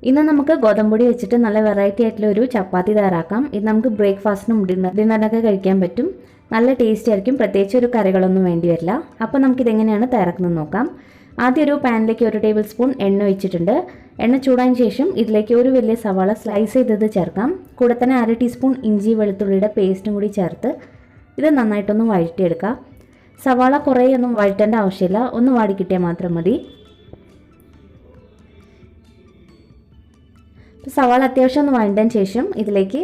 ഇന്ന് നമുക്ക് ഗോതമ്പൊടി വെച്ചിട്ട് നല്ല വെറൈറ്റി ആയിട്ടുള്ള ഒരു ചപ്പാത്തി തയ്യാറാക്കാം. ഇത് നമുക്ക് ബ്രേക്ക്ഫാസ്റ്റിനും ഡിന്നറിനൊക്കെ കഴിക്കാൻ പറ്റും. നല്ല ടേസ്റ്റ് ആയിരിക്കും. പ്രത്യേകിച്ച് ഒരു കറികളൊന്നും വേണ്ടി വരില്ല. അപ്പോൾ നമുക്കിതെങ്ങനെയാണ് തയ്യാറാക്കുന്നത് നോക്കാം. ആദ്യം ഒരു പാനിലേക്ക് 1 ടേബിൾ സ്പൂൺ എണ്ണ ഒഴിച്ചിട്ടുണ്ട്. എണ്ണ ചൂടായതിനു ശേഷം ഇതിലേക്ക് ഒരു വലിയ സവാള സ്ലൈസ് ചെയ്തത് ചേർക്കാം. കൂടെ തന്നെ 1/2 ടീസ്പൂൺ ഇഞ്ചി വെളുത്തുള്ളിയുടെ പേസ്റ്റും കൂടി ചേർത്ത് ഇത് നന്നായിട്ടൊന്ന് വഴറ്റിയെടുക്കാം. സവാള കുറേ ഒന്നും വഴറ്റേണ്ട ആവശ്യമില്ല, ഒന്ന് വാടി കിട്ടിയാൽ മാത്രം മതി. സവാള അത്യാവശ്യം ഒന്ന് വഴണ്ടതിന് ശേഷം ഇതിലേക്ക്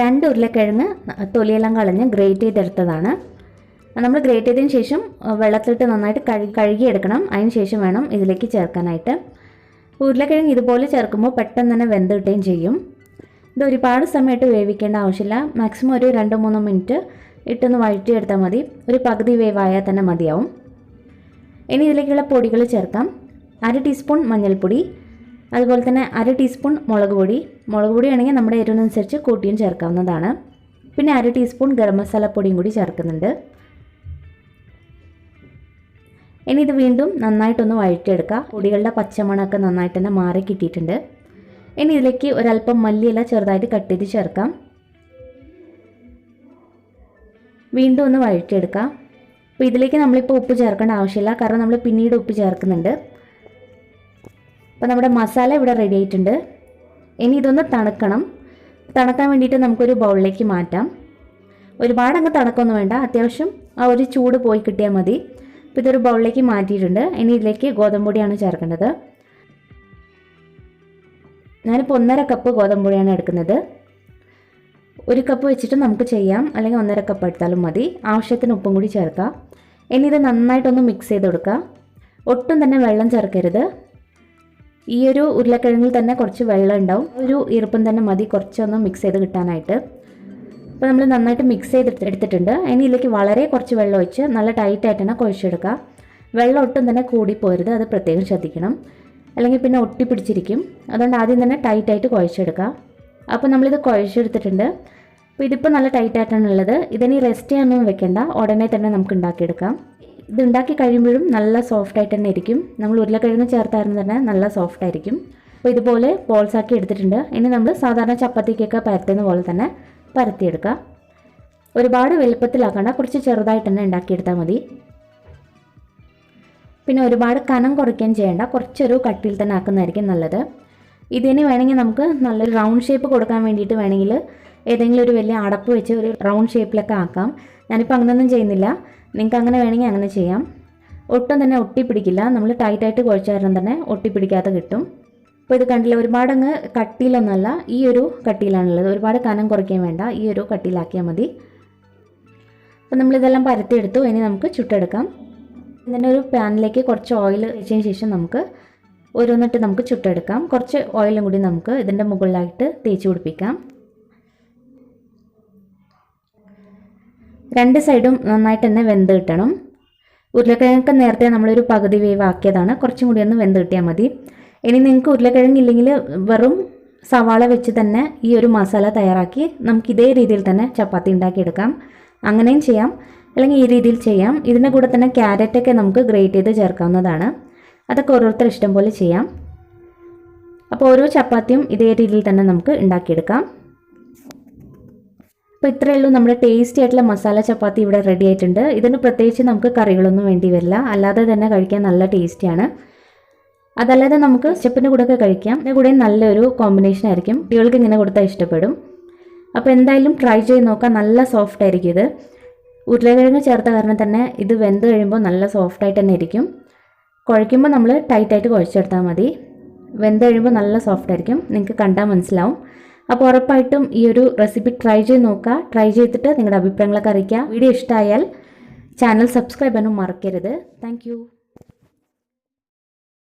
2 ഉരുളക്കിഴങ്ങ് തൊലിയെല്ലാം കളഞ്ഞ് ഗ്രേറ്റ് ചെയ്തെടുത്തതാണ്. നമ്മൾ ഗ്രേറ്റ് ചെയ്തതിന് ശേഷം വെള്ളത്തിലിട്ട് നന്നായിട്ട് കഴുകിയെടുക്കണം. അതിന് ശേഷം വേണം ഇതിലേക്ക് ചേർക്കാനായിട്ട്. ഉരുളക്കിഴങ്ങ് ഇതുപോലെ ചേർക്കുമ്പോൾ പെട്ടെന്ന് തന്നെ വെന്ത് കിട്ടുകയും ചെയ്യും. ഇത് ഒരുപാട് സമയമായിട്ട് വേവിക്കേണ്ട ആവശ്യമില്ല. മാക്സിമം ഒരു 2-3 മിനിറ്റ് ഇട്ടൊന്ന് വഴറ്റിയെടുത്താൽ മതി. ഒരു പകുതി വേവായാൽ തന്നെ മതിയാവും. ഇനി ഇതിലേക്കുള്ള പൊടികൾ ചേർക്കാം. 1/2 ടീസ്പൂൺ മഞ്ഞൾപ്പൊടി, അതുപോലെ തന്നെ 1/2 ടീസ്പൂൺ മുളക് പൊടി ആണെങ്കിൽ നമ്മുടെ എരിവിനനുസരിച്ച് കൂട്ടിയും ചേർക്കാവുന്നതാണ്. പിന്നെ 1/2 ടീസ്പൂൺ ഗരം മസാലപ്പൊടിയും കൂടി ചേർക്കുന്നുണ്ട്. ഇനി ഇത് വീണ്ടും നന്നായിട്ടൊന്ന് വഴറ്റിയെടുക്കുക. പൊടികളുടെ പച്ചമണമൊക്കെ നന്നായിട്ട് തന്നെ മാറി കിട്ടിയിട്ടുണ്ട്. ഇനി ഇതിലേക്ക് ഒരല്പം മല്ലിയില ചെറുതായിട്ട് കട്ട് ചെയ്ത് ചേർക്കാം. വീണ്ടും ഒന്ന് വഴറ്റിയെടുക്കുക. അപ്പോൾ ഇതിലേക്ക് നമ്മളിപ്പോൾ ഉപ്പ് ചേർക്കേണ്ട ആവശ്യമില്ല, കാരണം നമ്മൾ പിന്നീട് ഉപ്പ് ചേർക്കുന്നുണ്ട്. അപ്പോൾ നമ്മുടെ മസാല ഇവിടെ റെഡി ആയിട്ടുണ്ട്. ഇനി ഇതൊന്ന് തണുക്കാൻ വേണ്ടിയിട്ട് നമുക്കൊരു ബൗളിലേക്ക് മാറ്റാം. ഒരുപാട് അങ്ങ് തണുക്കൊന്നും വേണ്ട, അത്യാവശ്യം ആ ഒരു ചൂട് പോയി കിട്ടിയാൽ മതി. അപ്പോൾ ഇതൊരു ബൗളിലേക്ക് മാറ്റിയിട്ടുണ്ട്. ഇനി ഇതിലേക്ക് ഗോതമ്പൊടിയാണ് ചേർക്കേണ്ടത്. ഞാനിപ്പോൾ 1.5 കപ്പ് ഗോതമ്പൊടിയാണ് എടുക്കുന്നത്. 1 കപ്പ് വെച്ചിട്ട് നമുക്ക് ചെയ്യാം, അല്ലെങ്കിൽ 1.5 കപ്പ് എടുത്താലും മതി. ആവശ്യത്തിന് ഉപ്പും കൂടി ചേർക്കാം. ഇനി ഇത് നന്നായിട്ടൊന്ന് മിക്സ് ചെയ്ത് കൊടുക്കുക. ഒട്ടും തന്നെ വെള്ളം ചേർക്കരുത്. ഈ ഒരു ഉരുളക്കിഴങ്ങിൽ തന്നെ കുറച്ച് വെള്ളം ഉണ്ടാവും. ഒരു ഈർപ്പം തന്നെ മതി കുറച്ചൊന്ന് മിക്സ് ചെയ്ത് കിട്ടാനായിട്ട്. അപ്പോൾ നമ്മൾ നന്നായിട്ട് മിക്സ് ചെയ്തെടുത്തിട്ടുണ്ട്. ഇനി ഇതിലേക്ക് വളരെ കുറച്ച് വെള്ളം ഒഴിച്ച് നല്ല ടൈറ്റായിട്ട് തന്നെ കുഴച്ചെടുക്കുക. വെള്ളം ഒട്ടും തന്നെ കൂടിപ്പോരുത്, അത് പ്രത്യേകം ശ്രദ്ധിക്കണം, അല്ലെങ്കിൽ പിന്നെ ഒട്ടിപ്പിടിച്ചിരിക്കും. അതുകൊണ്ട് ആദ്യം തന്നെ ടൈറ്റായിട്ട് കുഴച്ചെടുക്കുക. അപ്പോൾ നമ്മളിത് കുഴച്ചെടുത്തിട്ടുണ്ട്. അപ്പോൾ ഇതിപ്പോൾ നല്ല ടൈറ്റായിട്ടാണ് ഉള്ളത്. ഇതിനി റെസ്റ്റ് ചെയ്യാനൊന്നും വെക്കേണ്ട, ഉടനെ തന്നെ നമുക്ക് ഉണ്ടാക്കിയെടുക്കാം. ഇത് ഉണ്ടാക്കി കഴിയുമ്പോഴും നല്ല സോഫ്റ്റായിട്ട് തന്നെ ഇരിക്കും. നമ്മൾ ഉരുളക്കിഴങ്ങ് ചേർത്തായിരുന്നു തന്നെ നല്ല സോഫ്റ്റായിരിക്കും. അപ്പോൾ ഇതുപോലെ ബോൾസാക്കി എടുത്തിട്ടുണ്ട്. ഇനി നമ്മൾ സാധാരണ ചപ്പാത്തിക്കൊക്കെ പരത്തുന്ന പോലെ തന്നെ പരത്തിയെടുക്കുക. ഒരുപാട് വലുപ്പത്തിലാക്കണ്ട, കുറച്ച് ചെറുതായിട്ട് തന്നെ ഉണ്ടാക്കിയെടുത്താൽ മതി. പിന്നെ ഒരുപാട് കനം കുറയ്ക്കാൻ ചെയ്യേണ്ട, കുറച്ചൊരു കട്ടിയിൽ തന്നെ ആക്കുന്നതായിരിക്കും നല്ലത്. ഇതിന് വേണമെങ്കിൽ നമുക്ക് നല്ലൊരു റൗണ്ട് ഷേപ്പ് കൊടുക്കാൻ വേണ്ടിയിട്ട് വേണമെങ്കിൽ ഏതെങ്കിലും ഒരു വലിയ അടപ്പ് വെച്ച് ഒരു റൗണ്ട് ഷേപ്പിലൊക്കെ ആക്കാം. ഞാനിപ്പോൾ അങ്ങനെയൊന്നും ചെയ്യുന്നില്ല. നിങ്ങൾക്ക് അങ്ങനെ വേണമെങ്കിൽ അങ്ങനെ ചെയ്യാം. ഒട്ടും തന്നെ ഒട്ടിപ്പിടിക്കില്ല. നമ്മൾ ടൈറ്റായിട്ട് കുഴച്ച കാരണം തന്നെ ഒട്ടിപ്പിടിക്കാതെ കിട്ടും. അപ്പോൾ ഇത് കണ്ടില്ല, ഒരുപാടങ്ങ് കട്ടിയിലൊന്നുമല്ല, ഈ ഒരു കട്ടിയിലാണുള്ളത്. ഒരുപാട് കനം കുറയ്ക്കാൻ വേണ്ട, ഈ ഒരു കട്ടിയിലാക്കിയാൽ മതി. അപ്പോൾ നമ്മളിതെല്ലാം പരത്തിയെടുത്തു. ഇനി നമുക്ക് ചുട്ടെടുക്കാം. ഇതിൻ്റെ ഒരു പാനിലേക്ക് കുറച്ച് ഓയിൽ ഒഴിച്ചതിന് ശേഷം നമുക്ക് ഓരോന്നിട്ട് നമുക്ക് ചുട്ടെടുക്കാം. കുറച്ച് ഓയിലും കൂടി നമുക്ക് ഇതിൻ്റെ മുകളിലായിട്ട് തേച്ച് പിടിപ്പിക്കാം. 2 സൈഡും നന്നായിട്ട് തന്നെ വെന്ത് കിട്ടണം. ഉരുളക്കിഴങ്ങൊക്കെ നേരത്തെ നമ്മളൊരു പകുതി വേവ് ആക്കിയതാണ്, കുറച്ചും കൂടി ഒന്ന് വെന്ത് കിട്ടിയാൽ മതി. ഇനി നിങ്ങൾക്ക് ഉരുളക്കിഴങ്ങില്ലെങ്കിൽ വെറും സവാള വെച്ച് തന്നെ ഈ ഒരു മസാല തയ്യാറാക്കി നമുക്ക് ഇതേ രീതിയിൽ തന്നെ ചപ്പാത്തി ഉണ്ടാക്കിയെടുക്കാം. അങ്ങനെയും ചെയ്യാം, അല്ലെങ്കിൽ ഈ രീതിയിൽ ചെയ്യാം. ഇതിൻ്റെ കൂടെ തന്നെ ക്യാരറ്റൊക്കെ നമുക്ക് ഗ്രേറ്റ് ചെയ്ത് ചേർക്കാവുന്നതാണ്. അതൊക്കെ ഓരോരുത്തർ ഇഷ്ടം പോലെ ചെയ്യാം. അപ്പോൾ ഓരോ ചപ്പാത്തിയും ഇതേ രീതിയിൽ തന്നെ നമുക്ക് ഉണ്ടാക്കിയെടുക്കാം. അപ്പോൾ ഇത്രയേ ഉള്ളൂ, നമ്മുടെ ടേസ്റ്റി ആയിട്ടുള്ള മസാല ചപ്പാത്തി ഇവിടെ റെഡി ആയിട്ടുണ്ട്. ഇതിന് പ്രത്യേകിച്ച് നമുക്ക് കറികളൊന്നും വേണ്ടി വരില്ല, അല്ലാതെ തന്നെ കഴിക്കാൻ നല്ല ടേസ്റ്റിയാണ്. അതല്ലാതെ നമുക്ക് സ്റ്റെപ്പിൻ്റെ കൂടെയൊക്കെ കഴിക്കാം. ഇതിൻ്റെ കൂടെ നല്ലൊരു കോമ്പിനേഷൻ ആയിരിക്കും. കുട്ടികൾക്ക് ഇങ്ങനെ കൊടുത്താൽ ഇഷ്ടപ്പെടും. അപ്പോൾ എന്തായാലും ട്രൈ ചെയ്ത് നോക്കാം. നല്ല സോഫ്റ്റ് ആയിരിക്കും ഇത്. ഉരുളക്കിഴങ്ങ് ചേർത്ത കാരണം തന്നെ ഇത് വെന്ത് കഴിയുമ്പോൾ നല്ല സോഫ്റ്റായിട്ട് തന്നെ ഇരിക്കും. കുഴയ്ക്കുമ്പോൾ നമ്മൾ ടൈറ്റായിട്ട് കുഴച്ചെടുത്താൽ മതി. വെന്ത് കഴിയുമ്പോൾ നല്ല സോഫ്റ്റ് ആയിരിക്കും, നിങ്ങൾക്ക് കണ്ടാൽ മനസ്സിലാവും. അപ്പോൾ ഉറപ്പായിട്ടും ഈ ഒരു റെസിപ്പി ട്രൈ ചെയ്ത് നോക്കുക. ട്രൈ ചെയ്തിട്ട് നിങ്ങളുടെ അഭിപ്രായങ്ങളൊക്കെ അറിയിക്കുക. വീഡിയോ ഇഷ്ടമായാൽ ചാനൽ സബ്സ്ക്രൈബ് ചെയ്യാനും മറക്കരുത്. താങ്ക്